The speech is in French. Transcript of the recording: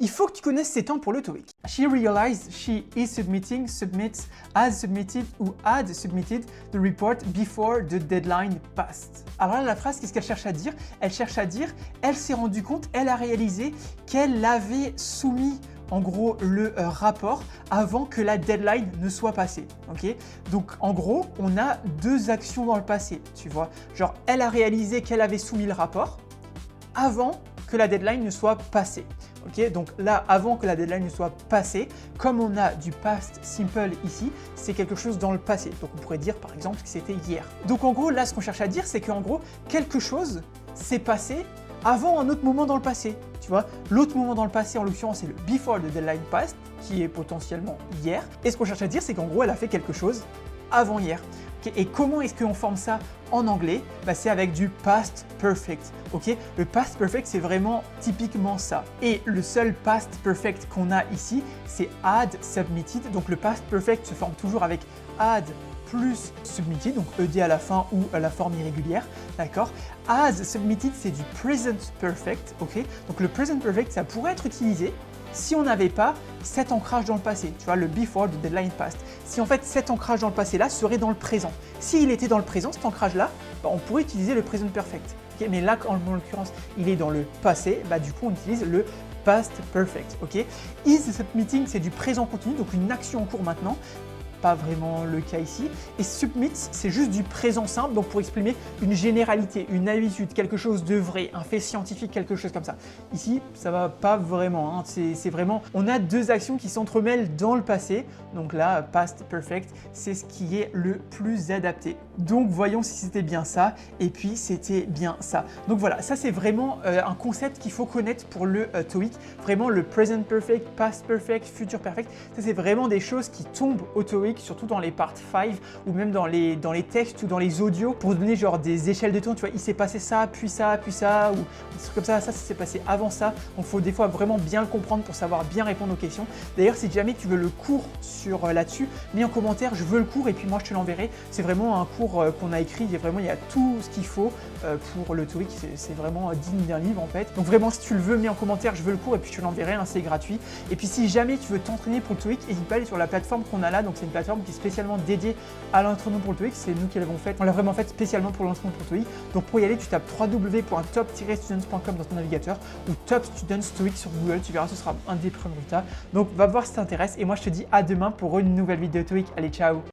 Il faut que tu connaisses ces temps pour le TOEIC. She realized she is submitting, submits, has submitted ou had submitted the report before the deadline passed. Alors là, la phrase, qu'est-ce qu'elle cherche à dire? Elle cherche à dire, elle s'est rendue compte, elle a réalisé qu'elle avait soumis en gros le rapport avant que la deadline ne soit passée. Ok, donc en gros, on a deux actions dans le passé, tu vois. Genre, elle a réalisé qu'elle avait soumis le rapport avant que la deadline ne soit passée. Ok, donc là, avant que la deadline ne soit passée, comme on a du past simple ici, c'est quelque chose dans le passé. Donc on pourrait dire par exemple que c'était hier. Donc en gros, là, ce qu'on cherche à dire, c'est qu'en gros, quelque chose s'est passé avant un autre moment dans le passé. Tu vois, l'autre moment dans le passé, en l'occurrence, c'est le before the deadline passed, qui est potentiellement hier. Et ce qu'on cherche à dire, c'est qu'en gros, elle a fait quelque chose avant hier. Okay, et comment est-ce qu'on forme ça en anglais? C'est avec du past perfect. Okay, le past perfect, c'est vraiment typiquement ça. Et le seul past perfect qu'on a ici, c'est had submitted. Donc le past perfect se forme toujours avec had plus submitted, donc ed à la fin ou la forme irrégulière, d'accord? Has submitted, c'est du present perfect, ok? Donc le present perfect, ça pourrait être utilisé si on n'avait pas cet ancrage dans le passé, tu vois, le before the deadline passed. Si en fait cet ancrage dans le passé là serait dans le présent. S'il était dans le présent, cet ancrage là, on pourrait utiliser le present perfect. Okay, mais là, en l'occurrence, il est dans le passé, du coup on utilise le past perfect. Ok, is submitting, c'est du présent continu, donc une action en cours maintenant. Pas vraiment le cas ici. Et submit, c'est juste du présent simple, donc pour exprimer une généralité, une habitude, quelque chose de vrai, un fait scientifique, quelque chose comme ça. Ici, ça va pas vraiment, hein. C'est vraiment, on a deux actions qui s'entremêlent dans le passé, donc là, past perfect, c'est ce qui est le plus adapté. Donc voyons si c'était bien ça, et puis c'était bien ça. Donc voilà, ça c'est vraiment un concept qu'il faut connaître pour le TOEIC, vraiment le present perfect, past perfect, future perfect, ça c'est vraiment des choses qui tombent au TOEIC, surtout dans les part 5 ou même dans les textes ou dans les audios pour donner genre des échelles de temps, tu vois, il s'est passé ça, puis ça, ou des trucs comme ça s'est passé avant ça. Donc il faut des fois vraiment bien le comprendre pour savoir bien répondre aux questions. D'ailleurs, si jamais tu veux le cours sur là-dessus, mets en commentaire, je veux le cours et puis moi je te l'enverrai. C'est vraiment un cours qu'on a écrit, il y a tout ce qu'il faut pour le TOEIC, c'est vraiment digne d'un livre en fait. Donc vraiment, si tu le veux, mets en commentaire, je veux le cours et puis je te l'enverrai, hein, c'est gratuit. Et puis si jamais tu veux t'entraîner pour le TOEIC, n'hésite pas à aller sur la plateforme qu'on a là, donc c'est une plateforme qui est spécialement dédiée à l'entraînement pour le TOEIC, c'est nous qui l'avons fait, on l'a vraiment fait spécialement pour l'entraînement pour le TOEIC. Donc pour y aller, tu tapes www.top-students.com dans ton navigateur ou Top Students TOEIC sur Google, tu verras, ce sera un des premiers résultats. Donc va voir si ça t'intéresse et moi je te dis à demain pour une nouvelle vidéo TOEIC. Allez, ciao!